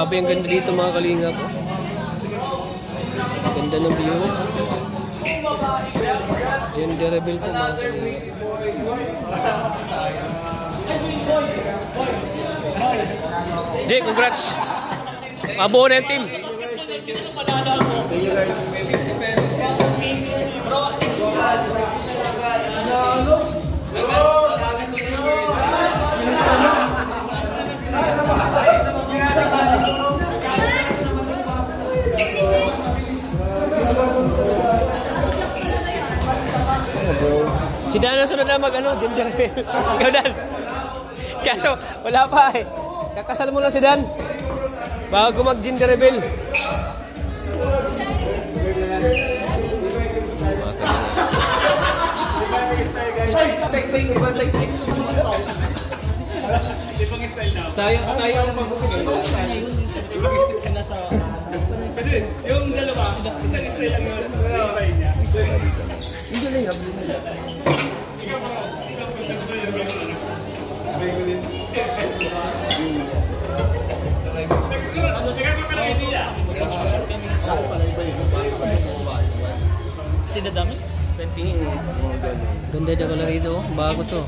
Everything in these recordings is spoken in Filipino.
Grabe ang ganda dito mga kalingap. Ganda ng view. Gender reveal po mga kalingap. Jay, congrats. Mabuo na yung team. Si Dan na sunod na mag-ano, gender reveal. Ikaw Dan. Kaso, wala pa eh. Kakasal mo lang si Dan. Bago mag-gender reveal. Sayang mag-bukid. Kasi yung dalawa, isang style lang yun. Okay niya. Hindi lang yan. Kasi dadami? 20. Ganda na pala rito. Bago to.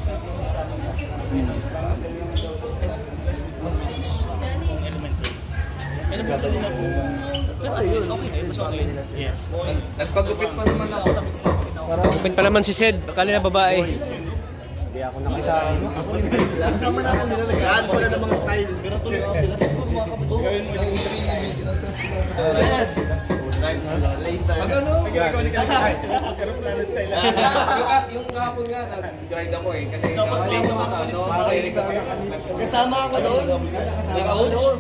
Yes. Nagpagupit pa naman ako. Gupit pa naman si Sed. Akala na babae. Hindi ako nakasama. Kasama na ako nila. Nag-aan ko na ng mga style. Pero tuloy ko sila. Magano? Yung kahapon nga, nag-grind ako eh. Kasi nakaling ko sa ano, kasama ako doon. Nag-out doon.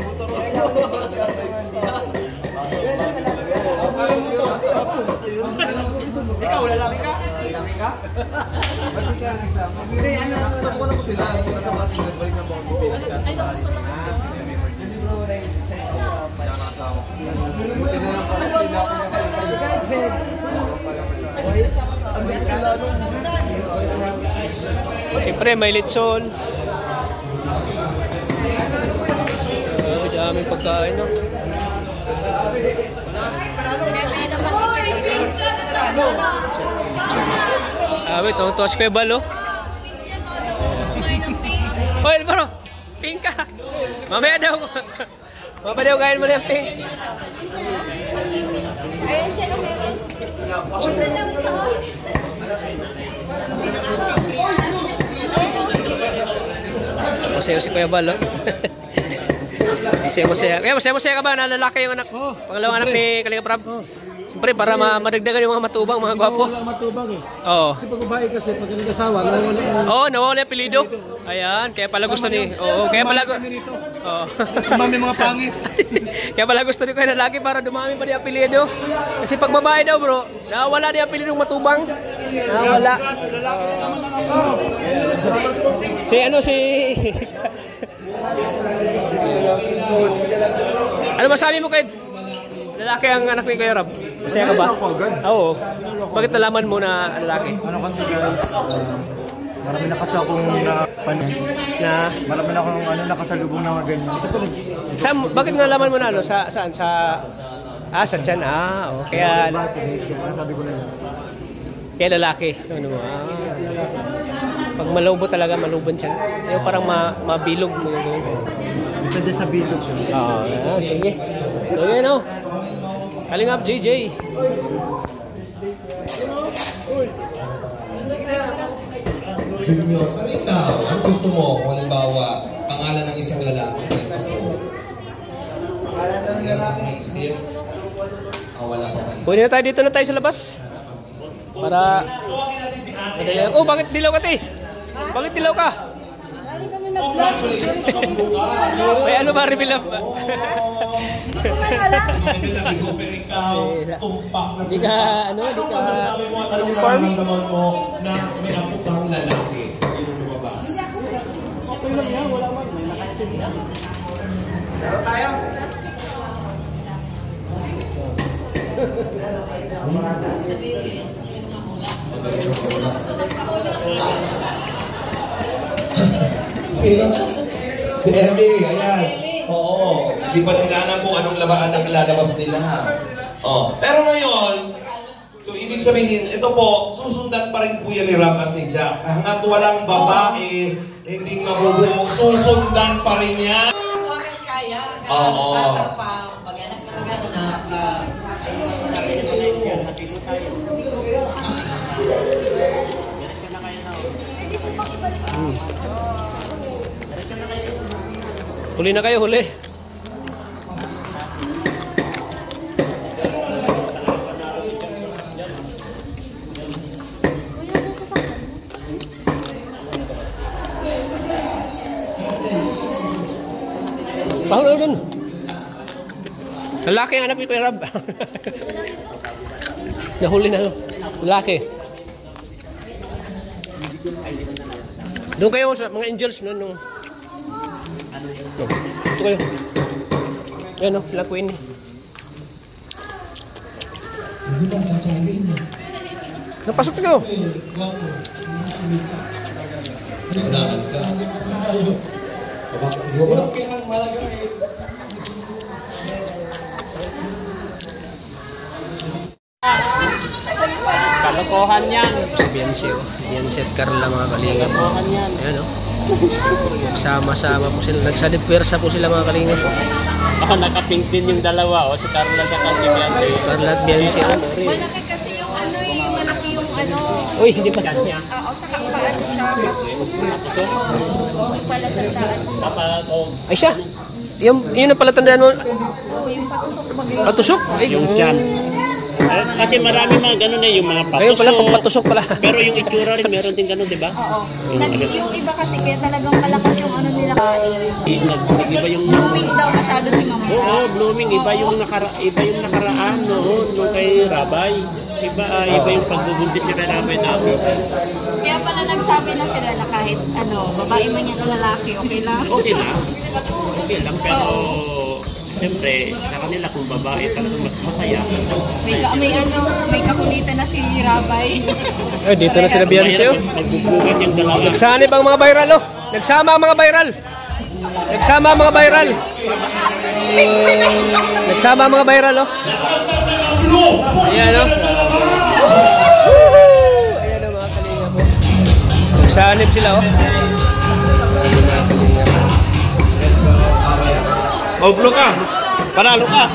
Ikaw, lalaki ka? Lalaki ka? Nakasama ko na po sila. Nasa basing nagbalik ng mga Pilipinas ka sa bahay. Kaya nakasama ko. Buti na lang pala. Hindi na ako nakalimutan. Andun sila nung... Siyempre may litson. Daming pagkain no. Ito si Kuya Bal, oh. Hoy, bro. Pink ka. Mamaya daw. Mamaya daw kain mo na yung pink. Masaya si Kuya Bal, oh. Masaya. Kaya masaya ka ba na lalaki yung anak? Pangalawang anak ni Kalinga Prab? Siyempre, para madagdagan yung mga matubang, mga gwapo. Wala matubang eh. Oo. Kasi pag babae kasi, pag nag-asawa, nawawala yung... Oo, nawawala yung apelido. Ayan, kaya pala gusto ni... Oo, kaya pala... Oo. Dumami mga pangit. Kaya pala gusto ni Kuya na lagi para dumami pa yung apelido. Kasi pag babae daw bro, nawawala yung apelido ng matubang. Nawawala. Si ano si... Ano masabi mo kay lalaki ang anak ni Kuya Rob? Masaya ka ba? Oo. Bakit nalaman mo na lalaki? Ano kasi guys, marami na kasi akong marami na akong nakasalubong na mga ganyan. Bakit nalaman mo na ano? Saan? Sa tiyan. Oh. Kaya Sabi ko na yun. Kaya lalaki. So, ano mo? Pag malubo talaga, malubon siya. Yung parang mabilog mo yung Pwede sa bilog siya. Oo, sige. So, yun o. Kalingap, JJ. Junior, ano ikaw? Ano gusto mo kung halimbawa pangalan ng isang lalaki sa ito? Meron kang naisip? Wala pa maisip. Pwede na tayo dito na tayo sa labas. Para... Oh, bakit dilaw ka, te? Bakit dilaw ka? May ano ba, reveal up? Hindi ka, ano, hindi ka... Farm? Naman mo na may apukang lalaki yung lumabas. Okay lang yan, wala man. May nakaitid na. Pero tayo. Si Emmy, ayan. Oo. Di pa nila alam kung anong labaan ang lalabas nila. Oh. Pero ngayon, so ibig sabihin, ito po, susundan pa rin po yan ni Ram at ni Jack. Hanggat walang babae, hindi mabubuo, susundan pa rin yan. Bakit kaya? Oo. Bata pa, pag-anak talaga na Huli na kayo, huli. Pahuli dun. Lalaki ang anak ni Kuya Rab. Nahuli na. Lalaki. Doon kayo sa mga angels no. Ito kayo. Yan o, lakuin niya. Napasok na kayo. Nagdaan ka. Kalokohan yan. Si Biancy o. Biancy at Carla mga kalingap. Kalokohan yan. Ayan o. Nagsama-sama po sila. Nagsadipwersa po sila mga kalingap po. Baka nakapink din yung dalawa o si Carla sa si Biancy. Carla at Biancy o. Malaki kasi yung ano eh, malaki yung ano. Uy, hindi pa niya. Oo, sa kapaan siya. Palatandaan. Ay siya. Yung ang palatandaan mo. Oo, yung patusok bagay. Patusok? Ay, Yung tiyan. Kasi marami mga ganun eh, yung mga Ngayon pala, patusok. pampatusok pala. Pero yung itsura rin, meron din ganun, di ba? Oo. Yung iba kasi kaya talagang malakas yung ano nila kain. Iba yung... Blooming daw masyado si Mama. Oo, blooming. Iba yung nakaraan noon, nung kay Rabay. Iba yung pagbubuntis ni kay Rabay namin. Kaya pala nagsabi na sila na kahit ano, babae man yan o lalaki, okay lang. Okay lang. Okay lang, pero... Siyempre, sa kanila kung babae talagang mas masaya. May kakulitan na si Rabay. Ay, dito na sila Biancy o. Magbubugan yung dalawa. Nagsanib ang mga viral o. Nagsama ang mga viral. Nagsama ang mga viral. Nagsama ang mga viral o. Ayan o. Ayan o mga kalingap o. Nagsanib sila o. Maublo ka! Panalo ka!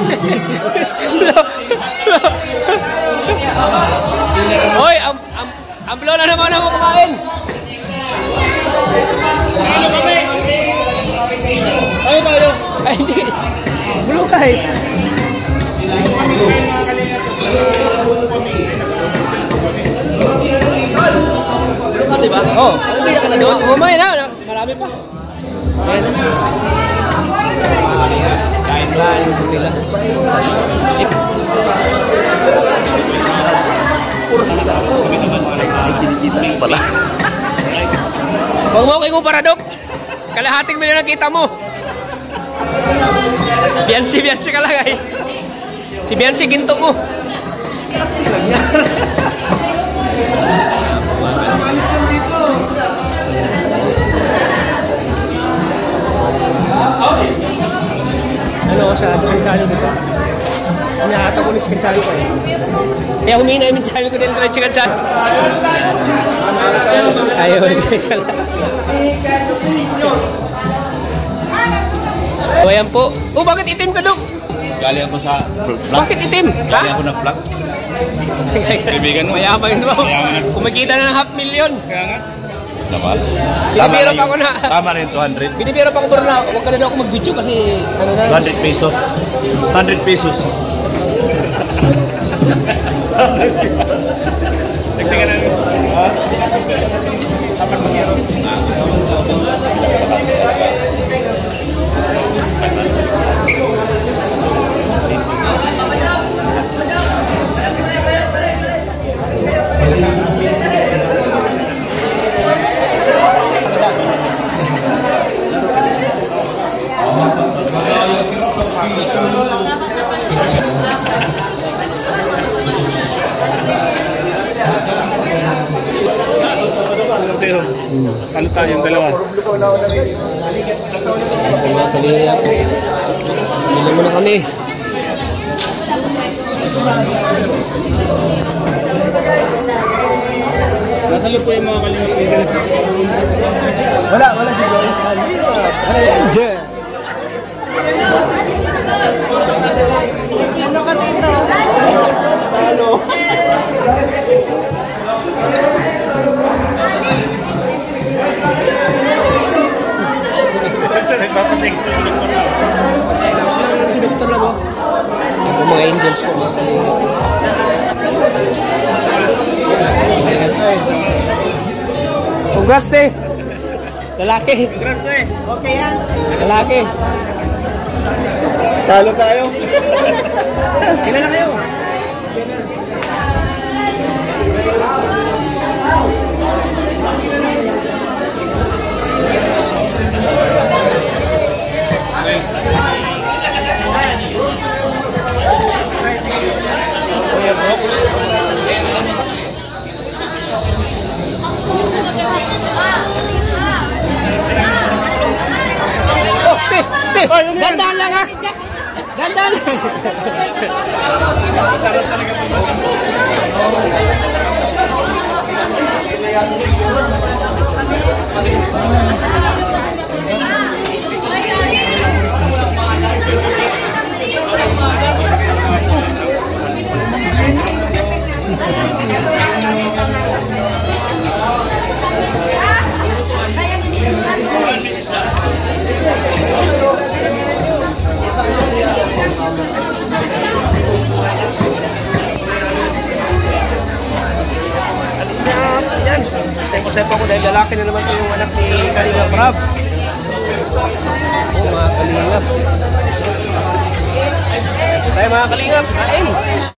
Hoy, ang blola naman na mo kumain. Panalo kami! Ay, tayo. Ay, hindi. Bulo ka eh. Bulo ka, diba? Oo. Umaya ka na doon. Umaya na. Marami pa. Ayan. Kain ba? Ano nila? Pala. Huwag mo kayo kumparadok. Kalahating milyon ang kita mo. Biancy ka lang ay. Si Biancy ginto mo. Ano sa chicken chali ko ba? Nakata ko ng chicken chali ko eh. Kaya humina yung chali ko din sa chicken chali. Ayaw guys. O yan po. Oh, bakit itim ka, Dok? Galing ako sa vlog. Bakit itim? Galing ako na vlog. Kaibigan mo. Mayaman mo. Mayaman ako. Kumikita na ng 500,000. Kaya nga. Dapat. Binibiro pa ako na. Tama rin 200. Binibiro pa ako bro na. Huwag ka na daw ako mag-video kasi ano na. 200 pesos. 100 pesos. Nagtaga na. Ano tayong dalawa? Mga kalingap. Ilan mo na kami. Nasalo po yung mga kalingap. Wala si Joy. Jen. Ano ka dito? Si Victor lang oh. Yung mga angels ko. Congrats, te! Lalaki. Congrats eh. Okay yan. Lalaki. Talo tayo. Ilan na kayo? Dandan lang ha! Dandan lang! Yan. Sepo-sepo ko dahil lalaki na naman yung anak ni Kalingap Rab. Oo, mga Kalingap. Tayo mga Kalingap, kain!